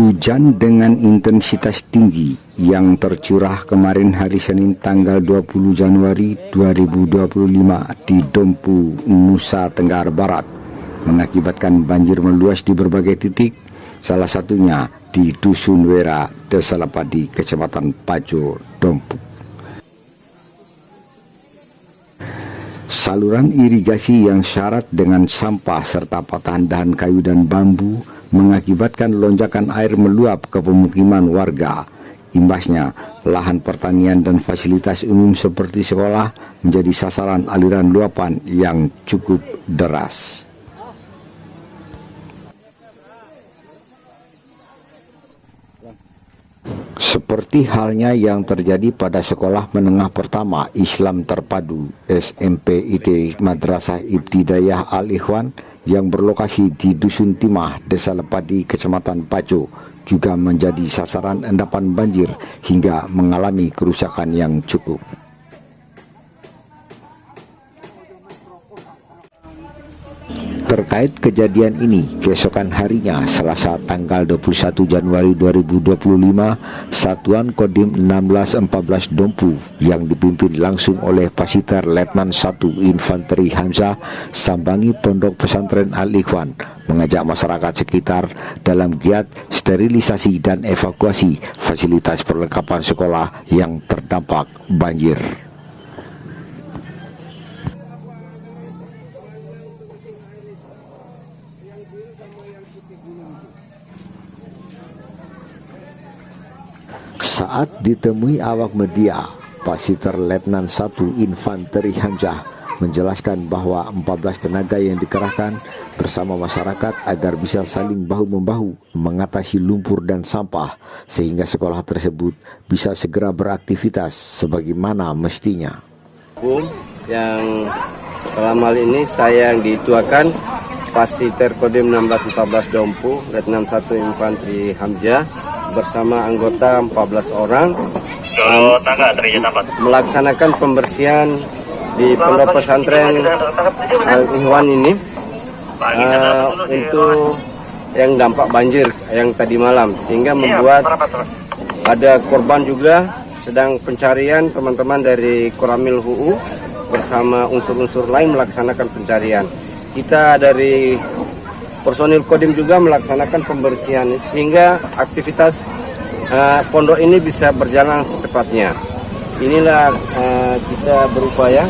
Hujan dengan intensitas tinggi yang tercurah kemarin hari Senin tanggal 20 Januari 2025 di Dompu, Nusa Tenggara Barat mengakibatkan banjir meluas di berbagai titik, salah satunya di Dusun Wera, Desa Lepadi, Kecamatan Pajo, Dompu. Saluran irigasi yang syarat dengan sampah serta patahan dahan kayu dan bambu mengakibatkan lonjakan air meluap ke pemukiman warga. Imbasnya, lahan pertanian dan fasilitas umum seperti sekolah menjadi sasaran aliran luapan yang cukup deras. Seperti halnya yang terjadi pada sekolah menengah pertama Islam Terpadu SMP Madrasah Ibtidayah Al-Ikhwan yang berlokasi di Dusun Timah, Desa Lepadi, Kecamatan Pajo, juga menjadi sasaran endapan banjir hingga mengalami kerusakan yang cukup. Terkait kejadian ini, keesokan harinya, Selasa tanggal 21 Januari 2025, Satuan Kodim 1614 Dompu yang dipimpin langsung oleh Pasiter Letnan 1 Infanteri Hamzah sambangi Pondok Pesantren Al-Ikhwan mengajak masyarakat sekitar dalam giat sterilisasi dan evakuasi fasilitas perlengkapan sekolah yang terdampak banjir. Saat ditemui awak media, Pasiter Letnan 1 Infanteri Hamzah menjelaskan bahwa 14 tenaga yang dikerahkan bersama masyarakat agar bisa saling bahu-membahu mengatasi lumpur dan sampah sehingga sekolah tersebut bisa segera beraktivitas sebagaimana mestinya. Yang dalam hal ini saya yang dituakan Pasiter Kodim 1614 Dompu Letnan 1 Infanteri Hamzah bersama anggota 14 orang melaksanakan pembersihan di Pondok Pesantren Al-Ikhwan ini untuk yang dampak banjir yang tadi malam, sehingga membuat ada korban juga. Sedang pencarian teman-teman dari Koramil HUU bersama unsur-unsur lain melaksanakan pencarian. Kita dari personil Kodim juga melaksanakan pembersihan sehingga aktivitas pondok ini bisa berjalan secepatnya. Inilah kita berupaya,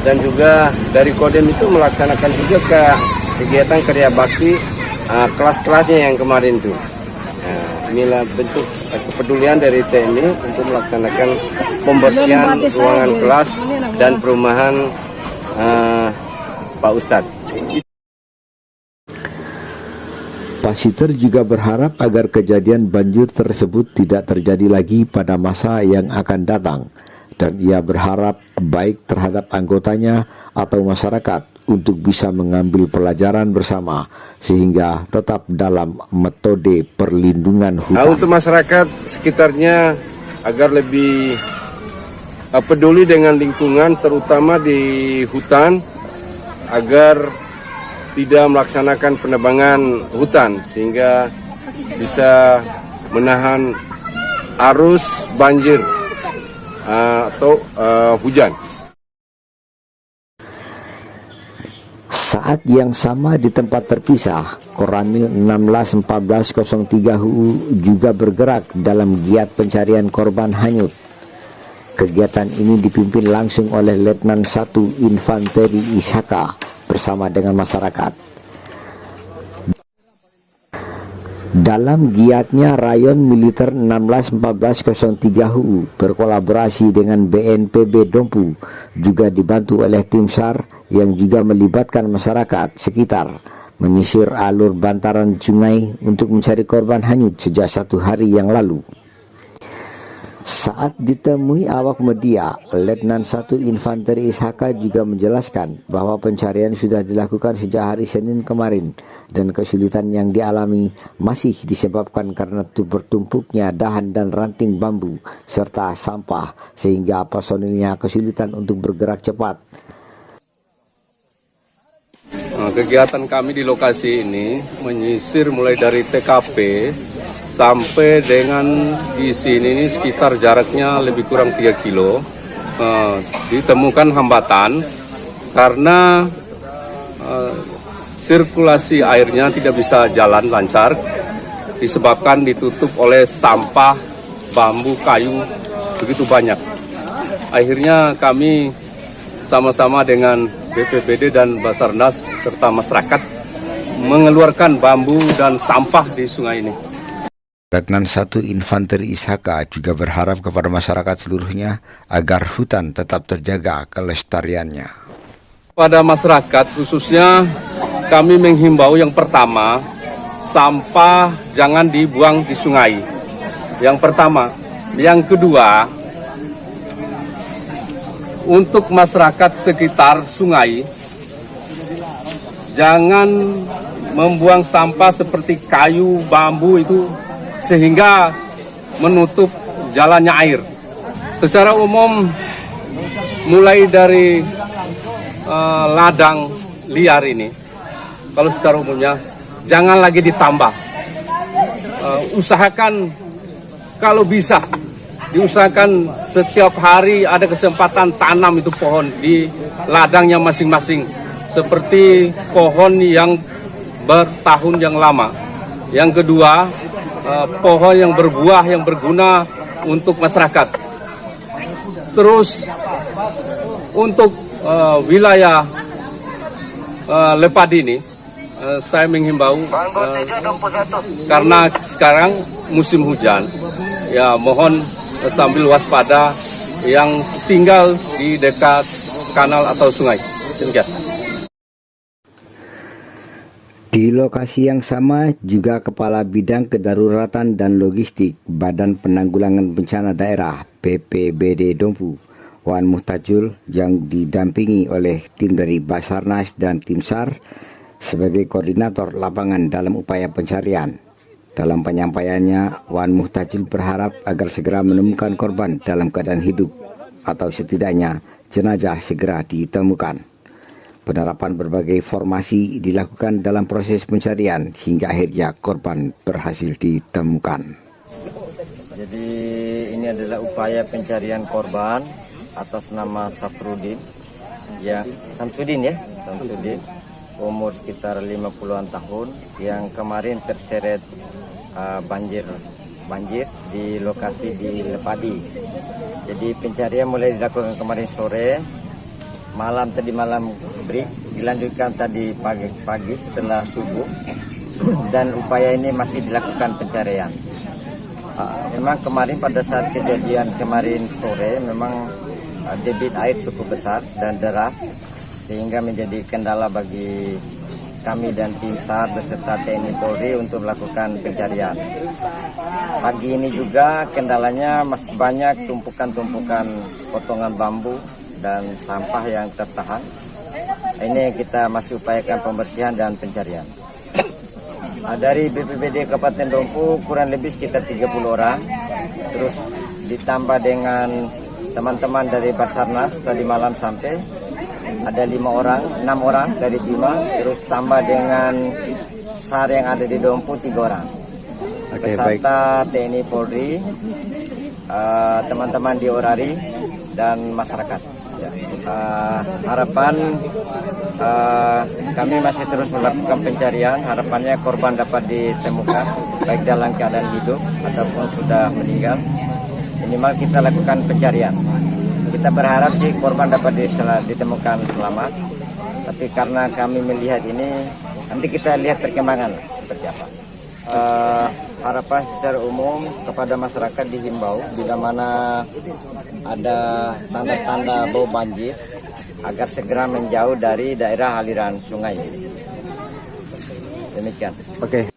dan juga dari Kodim itu melaksanakan juga ke kegiatan karya bakti kelas-kelasnya yang kemarin itu. Inilah bentuk kepedulian dari TNI untuk melaksanakan pembersihan ruangan kelas dan perumahan Pak Ustadz. Pasiter juga berharap agar kejadian banjir tersebut tidak terjadi lagi pada masa yang akan datang, dan ia berharap baik terhadap anggotanya atau masyarakat untuk bisa mengambil pelajaran bersama sehingga tetap dalam metode perlindungan hutan. Untuk masyarakat sekitarnya agar lebih peduli dengan lingkungan, terutama di hutan, agar tidak melaksanakan penebangan hutan sehingga bisa menahan arus banjir atau hujan. Saat yang sama di tempat terpisah, Koramil 161403 HUU juga bergerak dalam giat pencarian korban hanyut. Kegiatan ini dipimpin langsung oleh Letnan 1 Infanteri Ishaka bersama dengan masyarakat. Dalam giatnya, Rayon Militer 161403 HUU berkolaborasi dengan BNPB Dompu, juga dibantu oleh tim SAR yang juga melibatkan masyarakat sekitar menyisir alur bantaran sungai untuk mencari korban hanyut sejak 1 hari yang lalu. Saat ditemui awak media, Letnan 1 Infanteri Ishaka juga menjelaskan bahwa pencarian sudah dilakukan sejak hari Senin kemarin dan kesulitan yang dialami masih disebabkan karena bertumpuknya dahan dan ranting bambu serta sampah sehingga personilnya kesulitan untuk bergerak cepat. Kegiatan kami di lokasi ini menyisir mulai dari TKP sampai dengan di sini ini sekitar jaraknya lebih kurang 3 kilo. Ditemukan hambatan karena sirkulasi airnya tidak bisa jalan lancar disebabkan ditutup oleh sampah bambu kayu begitu banyak. Akhirnya kami sama-sama dengan BPBD dan Basarnas serta masyarakat mengeluarkan bambu dan sampah di sungai ini. Letnan 1 Infanteri Ishaka juga berharap kepada masyarakat seluruhnya agar hutan tetap terjaga kelestariannya. Pada masyarakat khususnya kami menghimbau yang pertama, sampah jangan dibuang di sungai. Yang pertama. Yang kedua, untuk masyarakat sekitar sungai, jangan membuang sampah seperti kayu, bambu itu sehingga menutup jalannya air. Secara umum, mulai dari ladang liar ini, kalau secara umumnya jangan lagi ditambah. Usahakan kalau bisa diusahakan setiap hari ada kesempatan tanam itu pohon di ladangnya masing-masing, seperti pohon yang bertahun yang lama. Yang kedua, pohon yang berbuah yang berguna untuk masyarakat. Terus untuk wilayah Lepadi ini, saya menghimbau karena sekarang musim hujan, ya mohon sambil waspada yang tinggal di dekat kanal atau sungai. Demikian. Di lokasi yang sama juga Kepala Bidang Kedaruratan dan Logistik Badan Penanggulangan Bencana Daerah BPBD Dompu, Wan Muhtajul, yang didampingi oleh tim dari Basarnas dan tim SAR sebagai koordinator lapangan dalam upaya pencarian. Dalam penyampaiannya, Wan Muhtajil berharap agar segera menemukan korban dalam keadaan hidup atau setidaknya jenazah segera ditemukan. Penerapan berbagai formasi dilakukan dalam proses pencarian hingga akhirnya korban berhasil ditemukan. Jadi ini adalah upaya pencarian korban atas nama Safrudin, Samsudin, umur sekitar 50-an tahun, yang kemarin terseret banjir di lokasi di Lepadi. Jadi pencarian mulai dilakukan kemarin sore, tadi malam break, dilanjutkan tadi pagi setelah subuh, dan upaya ini masih dilakukan pencarian. Memang kemarin pada saat kejadian kemarin sore memang debit air cukup besar dan deras, sehingga menjadi kendala bagi kami dan tim SAR beserta TNI Polri untuk melakukan pencarian. Pagi ini juga kendalanya masih banyak tumpukan-tumpukan potongan bambu dan sampah yang tertahan. Ini kita masih upayakan pembersihan dan pencarian. Dari BPBD Kabupaten Dompu kurang lebih sekitar 30 orang, terus ditambah dengan teman-teman dari Basarnas tadi malam sampai ada 6 orang dari Bima, terus tambah dengan SAR yang ada di Dompu 3 orang. Beserta TNI Polri, teman-teman di Orari dan masyarakat. Harapan kami masih terus melakukan pencarian. Harapannya korban dapat ditemukan baik dalam keadaan hidup ataupun sudah meninggal. Minimal kita lakukan pencarian. Kita berharap sih korban dapat ditemukan selamat. Tapi karena kami melihat ini, nanti kita lihat perkembangan seperti apa. Harapan secara umum kepada masyarakat dihimbau bila mana ada tanda-tanda bau banjir agar segera menjauh dari daerah aliran sungai. Demikian. Oke.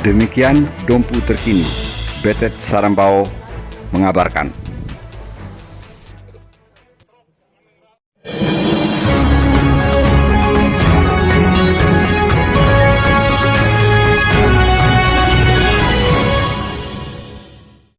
Demikian Dompu terkini. Betet Sarambao mengabarkan.